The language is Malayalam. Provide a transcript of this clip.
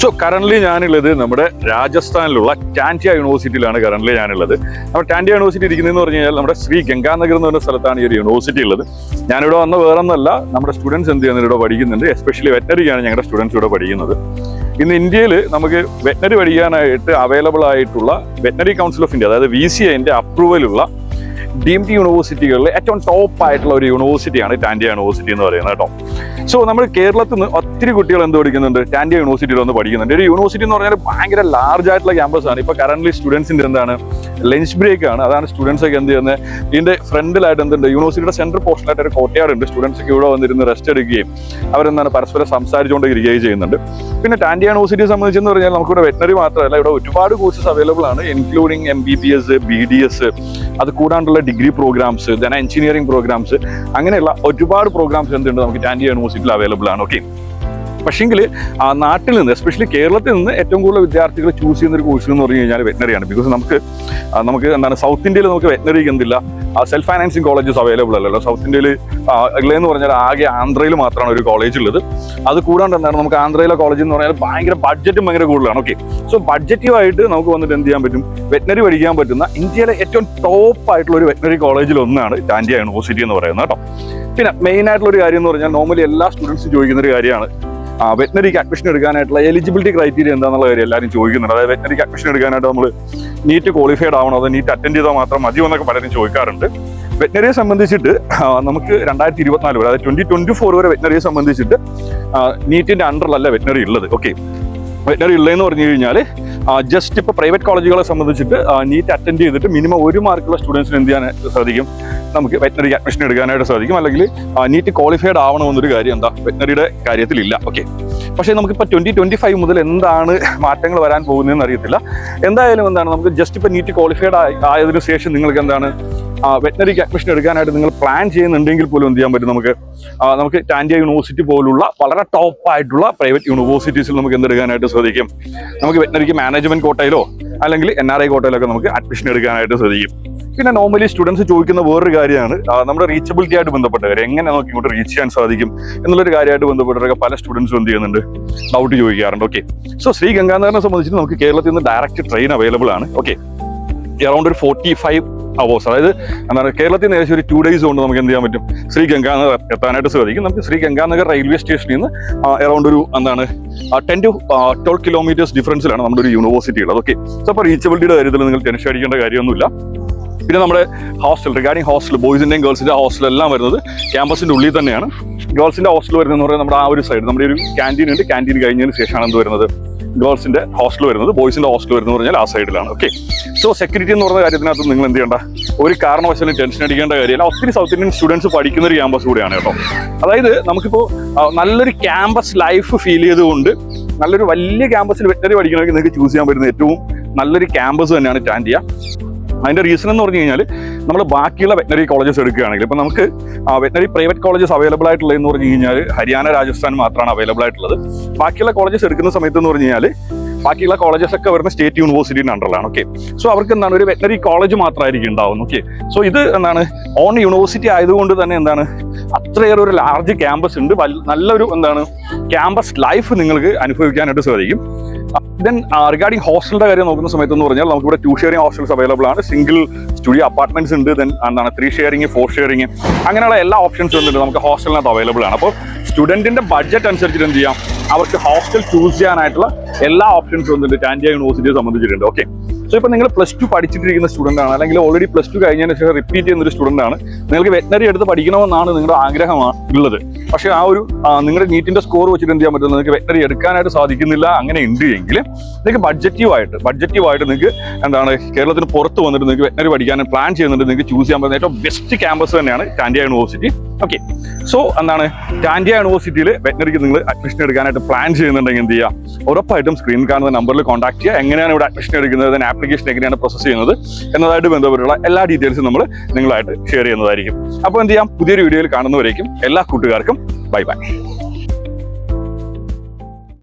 സോ കറന്റ് ഞാനുള്ളത് നമ്മുടെ രാജസ്ഥാനിലുള്ള ടാൻഡിയ യൂണിവേഴ്സിറ്റിയിലാണ് കറന്റ് ഞാനുള്ളത്. അപ്പോൾ ടാൻഡിയ യൂണിവേഴ്സിറ്റി ഇരിക്കുന്നതെന്ന് പറഞ്ഞു കഴിഞ്ഞാൽ നമ്മുടെ ശ്രീ ഗംഗാനഗർ എന്ന് പറഞ്ഞ സ്ഥലത്താണ് ഈ ഒരു യൂണിവേഴ്സിറ്റി ഉള്ളത്. ഞാനിവിടെ വന്ന വേറൊന്നല്ല, നമ്മുടെ സ്റ്റുഡൻസ് എന്ത് ചെയ്യുന്നത് ഇവിടെ പഠിക്കുന്നുണ്ട്. എസ്പെഷ്യലി വെറ്ററിയാണ് ഞങ്ങളുടെ സ്റ്റുഡൻസ് ഇവിടെ പഠിക്കുന്നത്. ഇന്ന് ഇന്ത്യയിൽ നമുക്ക് വെറ്റനറി പഠിക്കാനായിട്ട് അവൈലബിൾ ആയിട്ടുള്ള വെറ്റനറി കൗൺസിൽ ഓഫ് ഇന്ത്യ, അതായത് VCIന്റെ അപ്രൂവലുള്ള ഡീംഡ് യൂണിവേഴ്സിറ്റികളിൽ ഏറ്റവും ടോപ്പ് ആയിട്ടുള്ള ഒരു യൂണിവേഴ്സിറ്റിയാണ് ടാൻഡിയ യൂണിവേഴ്സിറ്റി എന്ന് പറയുന്നത് കേട്ടോ. സോ നമ്മൾ കേരളത്തിൽ നിന്ന് ഒത്തിരി കുട്ടികൾ എന്ത് പഠിക്കുന്നുണ്ട്, ടാൻഡിയ യൂണിവേഴ്സിറ്റിയിൽ വന്ന് പഠിക്കുന്നുണ്ട്. ഒരു യൂണിവേഴ്സിറ്റി എന്ന് പറഞ്ഞാൽ ഭയങ്കര ലാർജ് ആയിട്ടുള്ള ക്യാമ്പസ് ആണ്. ഇപ്പോൾ കറന്റ് സ്റ്റുഡൻസിന്റെ എന്താണ് ലഞ്ച് ബ്രേക്ക് ആണ്. അതാണ് സ്റ്റുഡൻസ് ഒക്കെ എന്ത് ചെയ്യുന്നത്, ഇതിന്റെ ഫ്രണ്ടിലായിട്ട് എന്തുണ്ട്, യൂണിവേഴ്സിറ്റിയുടെ സെൻട്രൽ പോർഷനായിട്ട് ഒരു കോട്ടയാട് ഉണ്ട്. സ്റ്റുഡൻസ് ഒക്കെ ഇവിടെ വന്നിരുന്ന് റെസ്റ്റ് എടുക്കുകയും അവരെന്താണ് പരസ്പരം സംസാരിച്ചുകൊണ്ട് ഇരിക്കുകയും ചെയ്യുന്നുണ്ട്. പിന്നെ ടാൻഡിയ യൂണിവേഴ്സിറ്റിയെ സംബന്ധിച്ചെന്ന് പറഞ്ഞാൽ നമുക്കിവിടെ വെറ്റനറി മാത്രമല്ല, ഇവിടെ ഒരുപാട് കോഴ്സസ് അവൈലബിൾ ആണ്, ഇൻക്ലൂഡിങ് MBBS, BDS, അത് കൂടാണ്ടുള്ള degree programs, then engineering programs, അങ്ങനെയുള്ള ഒരുപാട് പ്രോഗ്രാംസ് എന്തുണ്ട് നമുക്ക് ടാൻഡിയ യൂണിവേഴ്സിറ്റിയിൽ അവൈലബിൾ ആണ്. ഓക്കെ, പക്ഷെങ്കിൽ നാട്ടിൽ നിന്ന് എസ്പെഷ്യലി കേരളത്തിൽ നിന്ന് ഏറ്റവും കൂടുതൽ വിദ്യാർത്ഥികൾ ചൂസ് ചെയ്യുന്ന ഒരു കോഴ്സ് എന്ന് പറഞ്ഞു കഴിഞ്ഞാൽ വെറ്റനറിയാണ്. ബിക്കോസ് നമുക്ക് എന്താണ് സൗത്ത് ഇന്ത്യയിൽ നമുക്ക് വെറ്റനറിക്ക് എന്തില്ല, സെൽഫ് ഫൈനാൻസിങ് കോളേജസ് അവൈലബിൾ അല്ലല്ലോ. സൗത്ത് ഇന്ത്യയിൽ ഉള്ളതെന്ന് പറഞ്ഞാൽ ആകെ ആന്ധ്രയിൽ മാത്രമാണ് ഒരു കോളേജ് ഉള്ളത്. അത് കൂടാണ്ട് എന്താണ് നമുക്ക് ആന്ധ്രയിലെ കോളേജ് എന്ന് പറഞ്ഞാൽ ഭയങ്കര ബഡ്ജറ്റും ഭയങ്കര കൂടുതലാണ്. ഓക്കെ, സോ ബഡ്ജറ്റീവായിട്ട് നമുക്ക് വന്നിട്ട് എന്ത് ചെയ്യാൻ പറ്റും, വെറ്റനറി പഠിക്കാൻ പറ്റുന്ന ഇന്ത്യയിലെ ഏറ്റവും ടോപ്പ് ആയിട്ടുള്ള ഒരു വെറ്റനറി കോളേജിൽ ഒന്നാണ് ടാൻഡിയ യൂണിവേഴ്സിറ്റി എന്ന് പറയുന്നത് കേട്ടോ. പിന്നെ മെയിൻ ആയിട്ടുള്ള ഒരു കാര്യം എന്ന് പറഞ്ഞാൽ നോർമലി എല്ലാ സ്റ്റുഡൻസും ചോദിക്കുന്ന ഒരു കാര്യമാണ്, വെറ്റനറിക്ക് അഡ്മിഷൻ എടുക്കാനായിട്ടുള്ള എലിജിബിലിറ്റി ക്രൈറ്റീരിയ എന്താണെന്നുള്ള കാര്യം എല്ലാവരും ചോദിക്കുന്നുണ്ട്. അതായത് വെറ്റനറിക്ക് അഡ്മിഷൻ എടുക്കാനായിട്ട് നമ്മൾ നീറ്റ് ക്വാളിഫൈഡ് ആവണോ, അതോ നീറ്റ് അറ്റൻഡ് ചെയ്താൽ മാത്രം മതിയോ എന്നൊക്കെ പലരും ചോദിക്കാറുണ്ട്. വെറ്റനറിയെ സംബന്ധിച്ചിട്ട് നമുക്ക് 2024 വരെ, അതായത് 2024 വരെ വെറ്റനറിയെ സംബന്ധിച്ചിട്ട് നീറ്റിന്റെ അണ്ടറിലല്ല വെറ്റനറി ഉള്ളത്. ഓക്കെ, വെറ്റനറി ഉള്ളതെന്ന് പറഞ്ഞു കഴിഞ്ഞാൽ ജസ്റ്റ് ഇപ്പോൾ പ്രൈവറ്റ് കോളേജുകളെ സംബന്ധിച്ചിട്ട് നീറ്റ് അറ്റൻഡ് ചെയ്തിട്ട് മിനിമം 1 മാർക്കുള്ള സ്റ്റുഡൻസിന് എന്ത് ചെയ്യാൻ സാധിക്കും, നമുക്ക് വെറ്റനറിക്ക് അഡ്മിഷൻ എടുക്കാനായിട്ട് സാധിക്കും. അല്ലെങ്കിൽ നീറ്റ് ക്വാളിഫൈഡ് ആവണമെന്നൊരു കാര്യം എന്താ വെറ്റനറിയുടെ കാര്യത്തിലില്ല. ഓക്കെ, പക്ഷേ നമുക്കിപ്പോൾ 2025 മുതൽ എന്താണ് മാറ്റങ്ങൾ വരാൻ പോകുന്നതെന്ന് അറിയത്തില്ല. എന്തായാലും എന്താണ് നമുക്ക് ജസ്റ്റ് ഇപ്പോൾ നീറ്റ് ക്വാളിഫൈഡ് ആയതിനു ശേഷം നിങ്ങൾക്ക് എന്താണ് വെറ്റനറിക്ക് അഡ്മിഷൻ എടുക്കാനായിട്ട് നിങ്ങൾ പ്ലാൻ ചെയ്യുന്നുണ്ടെങ്കിൽ പോലും എന്ത് ചെയ്യാൻ പറ്റും, നമുക്ക് ടാൻഡിയ യൂണിവേഴ്സിറ്റി പോലുള്ള വളരെ ടോപ്പ് ആയിട്ടുള്ള പ്രൈവറ്റ് യൂണിവേഴ്സിറ്റീസിൽ നമുക്ക് എന്തെടുക്കാനായിട്ട് സാധിക്കും, നമുക്ക് വെറ്റനറിക്ക് മാനേജ്മെന്റ് കോട്ടയിലോ അല്ലെങ്കിൽ NRI കോട്ടയിലൊക്കെ നമുക്ക് അഡ്മിഷൻ എടുക്കാനായിട്ട് സാധിക്കും. പിന്നെ നോർമലി സ്റ്റുഡൻസ് ചോദിക്കുന്ന വേറൊരു കാര്യമാണ് നമ്മുടെ റീച്ചബിലിറ്റി ആയിട്ട് ബന്ധപ്പെട്ട കാര്യം, എങ്ങനെ നമുക്ക് ഇങ്ങോട്ട് റീച്ച് ചെയ്യാൻ സാധിക്കും എന്നുള്ളൊരു കാര്യമായിട്ട് ബന്ധപ്പെട്ടൊക്കെ പല സ്റ്റുഡൻസും എന്ത് ചെയ്യുന്നുണ്ട്, ഡൗട്ട് ചോദിക്കാറുണ്ട്. ഓക്കെ, സോ ശ്രീ ഗംഗാനഗറിനെ സംബന്ധിച്ച് നമുക്ക് കേരളത്തിൽ നിന്ന് ഡയറക്റ്റ് ട്രെയിൻ അവൈലബിൾ ആണ്. ഓക്കെ, അറൗണ്ട് ഒരു 45 hours, അതായത് എന്താണ് കേരളത്തിൽ നിന്ന് ഏകദേശം ഒരു 2 days കൊണ്ട് നമുക്ക് എന്ത് ചെയ്യാൻ പറ്റും, ശ്രീ ഗംഗാനഗർ എത്താനായിട്ട് സാധിക്കും. നമുക്ക് ശ്രീ ഗംഗാനഗർ റെയിൽവേ സ്റ്റേഷനിൽ നിന്ന് അറൗണ്ട് ഒരു 10 to 12 കിലോമീറ്റേഴ്സ് ഡിഫറൻസിലാണ് നമ്മുടെ ഒരു യൂണിവേഴ്സിറ്റി ഉള്ളത്. ഓക്കെ, സോ അപ്പോൾ റീച്ചബിലിറ്റിയുടെ കാര്യത്തിൽ നിങ്ങൾ ടെൻഷൻ അടിക്കേണ്ട കാര്യമൊന്നുമില്ല. പിന്നെ നമ്മുടെ ഹോസ്റ്റൽ, റിഗാർഡിങ് ഹോസ്റ്റൽ, ബോയ്സിൻ്റെയും ഗേൾസിൻ്റെ ഹോസ്റ്റൽ എല്ലാം വരുന്നത് ക്യാമ്പസിൻ്റെ ഉള്ളിൽ തന്നെയാണ്. ഗേൾസിൻ്റെ ഹോസ്റ്റൽ വരുന്നതെന്ന് പറയുന്നത് നമ്മുടെ ആ ഒരു സൈഡ്, നമ്മുടെ ഒരു ക്യാൻറ്റീൻ ഉണ്ട്, ക്യാൻറ്റീൻ കഴിഞ്ഞതിന് ശേഷമാണ് എന്ത് വരുന്നത്, ഗേൾസിൻ്റെ ഹോസ്റ്റൽ വരുന്നത്. ബോയ്സിൻ്റെ ഹോസ്റ്റൽ വരുന്നത് പറഞ്ഞാൽ ആ സൈഡിലാണ്. ഓക്കെ, സോ സെക്യൂരിറ്റി എന്ന് പറഞ്ഞ കാര്യത്തിനകത്ത് നിങ്ങൾ എന്ത് ചെയ്യേണ്ട, ഒരു കാരണവശാലും ടെൻഷൻ അടിക്കേണ്ട കാര്യമില്ല. ഒത്തിരി സൗത്ത് ഇന്ത്യൻ സ്റ്റുഡൻസ് പഠിക്കുന്ന ഒരു ക്യാമ്പസ് കൂടിയാണ് കേട്ടോ. അതായത് നമുക്കിപ്പോൾ നല്ലൊരു ക്യാമ്പസ് ലൈഫ് ഫീൽ ചെയ്തുകൊണ്ട് നല്ലൊരു വലിയ ക്യാമ്പസിൽ വെറ്റനറി പഠിക്കണമെങ്കിൽ നിങ്ങൾക്ക് ചൂസ് ചെയ്യാൻ പറ്റുന്ന ഏറ്റവും നല്ലൊരു ക്യാമ്പസ് തന്നെയാണ് ടാൻഡിയ. അതിൻ്റെ റീസൺ എന്ന് പറഞ്ഞു കഴിഞ്ഞാൽ നമ്മൾ ബാക്കിയുള്ള വെറ്റനറി കോളേജസ് എടുക്കുകയാണെങ്കിൽ ഇപ്പോൾ നമുക്ക് വെറ്റനറി പ്രൈവറ്റ് കോളേജസ് അവൈലബിൾ ആയിട്ടുള്ളതെന്ന് പറഞ്ഞു കഴിഞ്ഞാൽ ഹരിയാന, രാജസ്ഥാൻ മാത്രമാണ് അവൈലബിൾ ആയിട്ടുള്ളത്. ബാക്കിയുള്ള കോളേജസ് എടുക്കുന്ന സമയത്ത് എന്ന് പറഞ്ഞു കഴിഞ്ഞാൽ ബാക്കിയുള്ള കോളേജസ് ഒക്കെ വരുന്ന സ്റ്റേറ്റ് യൂണിവേഴ്സിറ്റിയുടെ അണ്ടറിലാണ്. ഓക്കെ, സോ അവർക്ക് എന്താണ് ഒരു വെറ്റനറി കോളേജ് മാത്രമായിരിക്കും ഉണ്ടാവുന്നത്. ഓക്കെ, സോ ഇത് എന്താണ് ഓൺ യൂണിവേഴ്സിറ്റി ആയതുകൊണ്ട് തന്നെ എന്താണ് അത്രയേറെ ഒരു ലാർജ് ക്യാമ്പസ് ഉണ്ട്, നല്ലൊരു എന്താണ് ക്യാമ്പസ് ലൈഫ് നിങ്ങൾക്ക് അനുഭവിക്കാനായിട്ട് സാധിക്കും. ദെൻ റിഗാർഡിങ് ഹോസ്റ്റലിന്റെ കാര്യം നോക്കുന്ന സമയത്ത് എന്ന് പറഞ്ഞാൽ നമുക്കിവിടെ 2 ഷെയറിംഗ് ഹോസ്റ്റൽസ് അവൈലബിൾ ആണ്, സിംഗിൾ സ്റ്റുഡിയോ അപ്പാർട്ട്മെന്റ്സ് ഉണ്ട്, ദെൻ എന്താണ് 3 ഷെയറിംഗ്, 4 ഷെയറിംഗ്, അങ്ങനെയുള്ള എല്ലാ ഓപ്ഷൻസും ഉണ്ട് നമുക്ക് ഹോസ്റ്റലിനകത്ത് അവൈലബിൾ ആണ്. അപ്പോൾ സ്റ്റുഡന്റിന്റെ ബഡ്ജറ്റ് അനുസരിച്ചിട്ട് എന്ത് ചെയ്യാം, അവർക്ക് ഹോസ്റ്റൽ ചൂസ് ചെയ്യാനായിട്ടുള്ള എല്ലാ ഓപ്ഷൻസും വന്നിട്ട് ടാൻഡിയ യൂണിവേഴ്സിറ്റിയെ സംബന്ധിച്ചിട്ടുണ്ട്. ഓക്കെ, സോ ഇപ്പോൾ നിങ്ങൾ +2 പഠിച്ചിട്ടിരിക്കുന്ന സ്റ്റുഡൻ്റ് ആണ്, അല്ലെങ്കിൽ ഓൾറെഡി +2 കഴിഞ്ഞതിന് ശേഷം റിപ്പീറ്റ് ചെയ്യുന്നൊരു സ്റ്റുഡൻ്റ് ആണ്, നിങ്ങൾക്ക് വെറ്റനറി എടുത്ത് പഠിക്കണമെന്നാണ് നിങ്ങളുടെ ആഗ്രഹമാണ് ഉള്ളത്. പക്ഷേ ആ ഒരു നിങ്ങളുടെ നീറ്റിന്റെ സ്കോർ വെച്ചിട്ട് എന്ത് ചെയ്യാൻ പറ്റും, നിങ്ങൾക്ക് വെറ്റനറി എടുക്കാനായിട്ട് സാധിക്കുന്നില്ല. അങ്ങനെ ഉണ്ട് എങ്കിൽ നിങ്ങൾക്ക് ബഡ്ജറ്റീവായിട്ട് നിങ്ങൾക്ക് എന്താണ് കേരളത്തിന് പുറത്ത് വന്നിട്ട് നിങ്ങൾക്ക് വെറ്റനറി പഠിക്കാൻ പ്ലാൻ ചെയ്യുന്നുണ്ട്, നിങ്ങൾക്ക് ചൂസ് ചെയ്യാൻ പറ്റുന്ന ഏറ്റവും ബെസ്റ്റ് ക്യാമ്പസ് തന്നെയാണ് ടാൻഡിയ യൂണിവേഴ്സിറ്റി. ഓക്കെ, സോ എന്താണ് ടാൻഡിയ യൂണിവേഴ്സിറ്റിയിൽ വെറ്റനറിക്ക് നിങ്ങൾ അഡ്മിഷൻ എടുക്കാനായിട്ട് പ്ലാൻ ചെയ്യുന്നുണ്ടെങ്കിൽ എന്ത് ചെയ്യുക, ഉറപ്പായിട്ടും സ്ക്രീൻ കാണുന്ന നമ്പറിൽ കോൺടാക്ട് ചെയ്യുക. എങ്ങനെയാണ് ഇവിടെ അഡ്മിഷൻ എടുക്കുന്നത്, ആപ്ലിക്കേഷൻ എങ്ങനെയാണ് പ്രോസസ് ചെയ്യുന്നത് എന്നതായിട്ട് ബന്ധപ്പെട്ടുള്ള എല്ലാ ഡീറ്റെയിൽസും നമ്മൾ നിങ്ങളായിട്ട് ഷെയർ ചെയ്യുന്നതായിരിക്കും. അപ്പോൾ എന്ത് ചെയ്യാം, പുതിയൊരു വീഡിയോയിൽ കാണുന്നവരേക്കും എല്ലാ കൂട്ടുകാർക്കും ബൈ ബൈ.